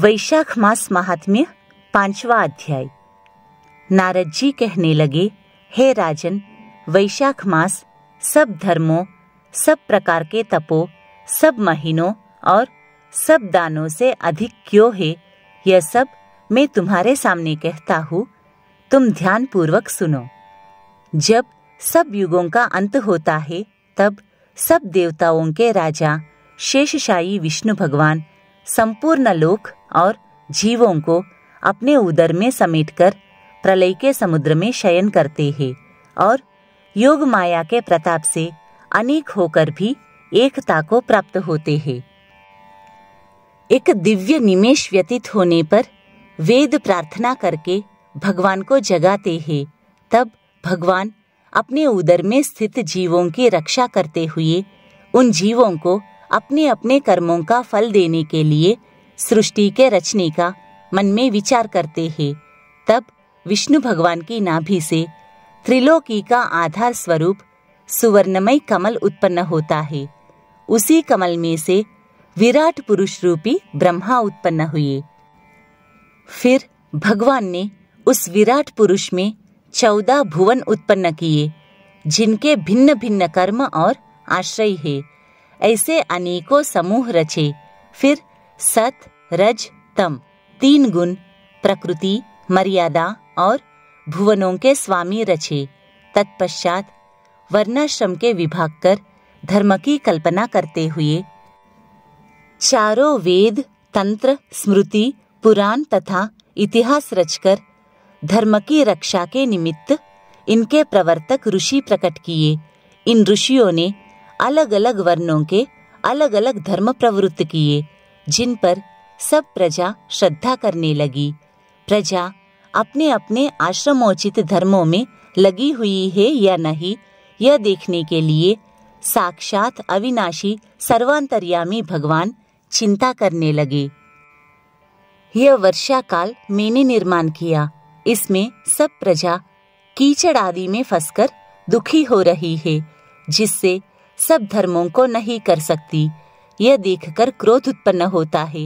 वैशाख मास महात्म्य 5वां अध्याय। नारद जी कहने लगे, हे राजन, वैशाख मास सब धर्मों, सब प्रकार के तपों, सब महीनों और सब दानों से अधिक क्यों है, यह सब मैं तुम्हारे सामने कहता हूँ, तुम ध्यान पूर्वक सुनो। जब सब युगों का अंत होता है, तब सब देवताओं के राजा शेषशायी विष्णु भगवान संपूर्ण लोक और जीवों को अपने उदर में समेटकर प्रलय के समुद्र में शयन करते हैं और योग माया के प्रताप से अनेक होकर भी एकता को प्राप्त होते हैं। एक दिव्य निमेष व्यतीत होने पर वेद प्रार्थना करके भगवान को जगाते हैं। तब भगवान अपने उदर में स्थित जीवों की रक्षा करते हुए उन जीवों को अपने अपने कर्मों का फल देने के लिए सृष्टि के रचने का मन में विचार करते हैं। तब विष्णु भगवान की नाभि से त्रिलोकी का आधार स्वरूप सुवर्णमय कमल उत्पन्न होता है। उसी कमल में से विराट पुरुष रूपी ब्रह्मा उत्पन्न हुए। फिर भगवान ने उस विराट पुरुष में 14 भुवन उत्पन्न किए, जिनके भिन्न भिन्न कर्म और आश्रय है। ऐसे अनेकों समूह रचे। फिर सत, रज, तम 3 गुण, प्रकृति, मर्यादा और भुवनों के स्वामी रचे। तत्पश्चात वर्णाश्रम के विभाग कर धर्म की कल्पना करते हुए चारों वेद, तंत्र, स्मृति, पुराण तथा इतिहास रचकर धर्म की रक्षा के निमित्त इनके प्रवर्तक ऋषि प्रकट किए। इन ऋषियों ने अलग अलग वर्णों के अलग अलग धर्म प्रवृत्त किए, जिन पर सब प्रजा श्रद्धा करने लगी। प्रजा अपने अपने आश्रमोचित धर्मों में लगी हुई है या नहीं, यह देखने के लिए साक्षात अविनाशी सर्वांतर्यामी भगवान चिंता करने लगे। यह वर्षा काल मैंने निर्माण किया। इसमें सब प्रजा कीचड़ आदि में फंसकर दुखी हो रही है, जिससे सब धर्मों को नहीं कर सकती। यह देखकर क्रोध उत्पन्न होता है,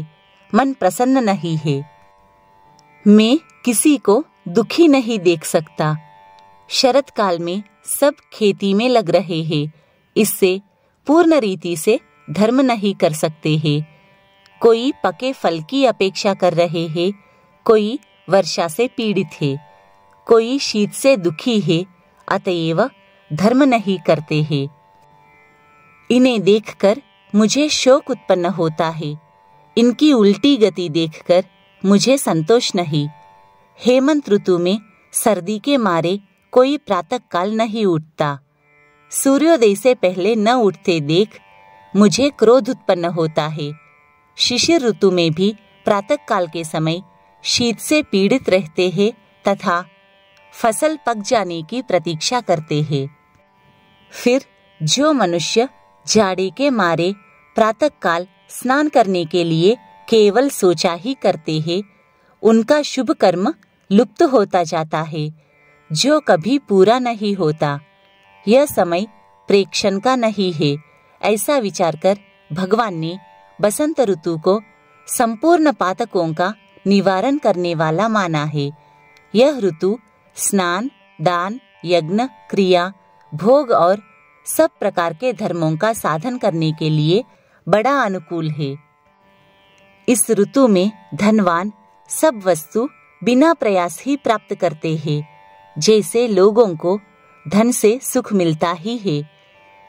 मन प्रसन्न नहीं है। मैं किसी को दुखी नहीं देख सकता। शरत काल में सब खेती में लग रहे हैं, इससे पूर्ण रीति से धर्म नहीं कर सकते हैं। कोई पके फल की अपेक्षा कर रहे हैं, कोई वर्षा से पीड़ित है, कोई शीत से दुखी है, अतएव धर्म नहीं करते हैं। इन्हें देखकर मुझे शोक उत्पन्न होता है। इनकी उल्टी गति देखकर मुझे संतोष नहीं। हेमंत ऋतु में सर्दी के मारे कोई प्रातः काल नहीं उठता। सूर्योदय से पहले न उठते देख मुझे क्रोध उत्पन्न होता है। शिशिर ऋतु में भी प्रातः काल के समय शीत से पीड़ित रहते हैं तथा फसल पक जाने की प्रतीक्षा करते हैं। फिर जो मनुष्य जाड़े के मारे प्रातः काल स्नान करने के लिए केवल सोचा ही करते हैं, उनका शुभ कर्म लुप्त होता जाता है, जो कभी पूरा नहीं होता। यह समय प्रेक्षण का नहीं है। ऐसा विचार कर भगवान ने बसंत ऋतु को संपूर्ण पातकों का निवारण करने वाला माना है। यह ऋतु स्नान, दान, यज्ञ, क्रिया, भोग और सब प्रकार के धर्मों का साधन करने के लिए बड़ा अनुकूल है। इस ऋतु में धनवान सब वस्तु बिना प्रयास ही प्राप्त करते हैं। जैसे लोगों को धन से सुख मिलता ही है,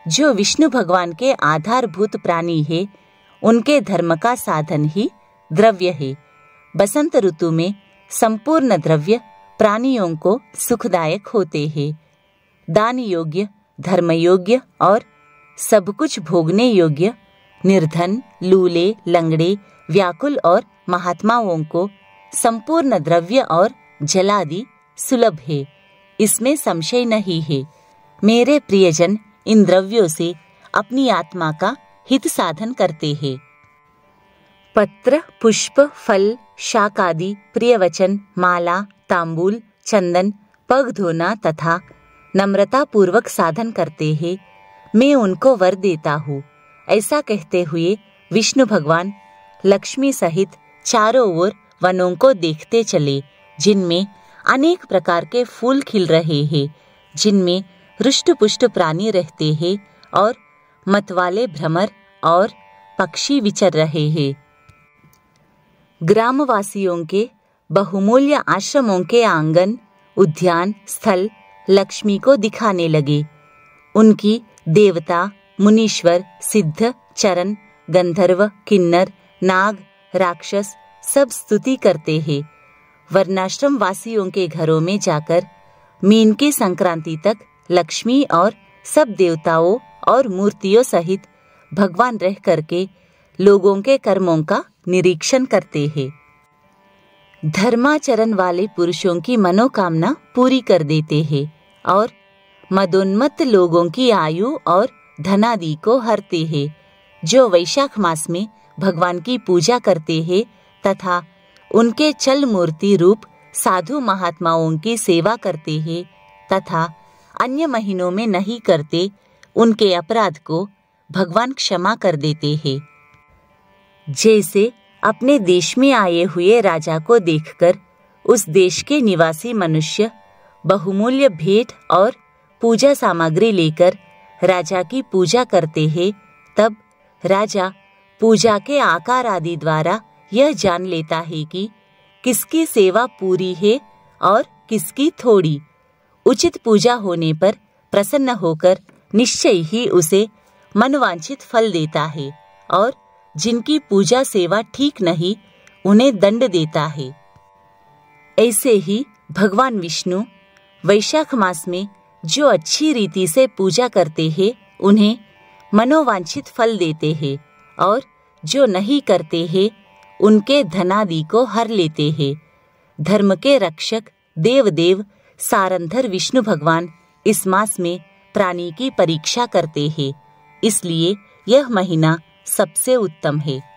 जो विष्णु भगवान के आधारभूत प्राणी है, उनके धर्म का साधन ही द्रव्य है। बसंत ऋतु में संपूर्ण द्रव्य प्राणियों को सुखदायक होते हैं। दान योग्य, धर्म योग्य और सब कुछ भोगने योग्य निर्धन, लूले, लंगड़े, व्याकुल और महात्माओं को संपूर्ण द्रव्य और जलादि सुलभ है, इसमें संशय नहीं है। मेरे प्रियजन इन द्रव्यों से अपनी आत्मा का हित साधन करते हैं। पत्र, पुष्प, फल, शाक आदि प्रियवचन, माला, तांबूल, चंदन, पग धोना तथा नम्रता पूर्वक साधन करते हैं। मैं उनको वर देता हूँ। ऐसा कहते हुए विष्णु भगवान लक्ष्मी सहित चारों ओर वनों को देखते चले, जिनमें अनेक प्रकार के फूल खिल रहे हैं, जिनमें रुष्ट-पुष्ट प्राणी रहते हैं और मतवाले भ्रमर और पक्षी विचर रहे हैं। ग्रामवासियों के बहुमूल्य आश्रमों के आंगन, उद्यान स्थल लक्ष्मी को दिखाने लगे। उनकी देवता, मुनीश्वर, सिद्ध, चरण, गंधर्व, किन्नर, नाग, राक्षस सब स्तुति करते हैं। वर्णाश्रम वासियों के घरों में जाकर मीन की संक्रांति तक लक्ष्मी और सब देवताओं और मूर्तियों सहित भगवान रह करके लोगों के कर्मों का निरीक्षण करते हैं। धर्माचरण वाले पुरुषों की मनोकामना पूरी कर देते हैं और मदोन्मत्त लोगों की आयु और धनादि को हरते हैं। जो वैशाख मास में भगवान की पूजा करते हैं तथा उनके चल मूर्ति रूप साधु महात्माओं की सेवा करते हैं तथा अन्य महीनों में नहीं करते, उनके अपराध को भगवान क्षमा कर देते हैं। जैसे अपने देश में आए हुए राजा को देखकर उस देश के निवासी मनुष्य बहुमूल्य भेंट और पूजा सामग्री लेकर राजा की पूजा करते हैं, तब राजा पूजा के आकार आदि द्वारा यह जान लेता है कि किसकी सेवा पूरी है और किसकी थोड़ी। उचित पूजा होने पर प्रसन्न होकर निश्चय ही उसे मनवांछित फल देता है और जिनकी पूजा सेवा ठीक नहीं, उन्हें दंड देता है। ऐसे ही भगवान विष्णु वैशाख मास में जो अच्छी रीति से पूजा करते हैं, उन्हें मनोवांछित फल देते हैं और जो नहीं करते हैं, उनके धनादि को हर लेते हैं। धर्म के रक्षक देवदेव सारंधर विष्णु भगवान इस मास में प्राणी की परीक्षा करते हैं, इसलिए यह महीना सबसे उत्तम है।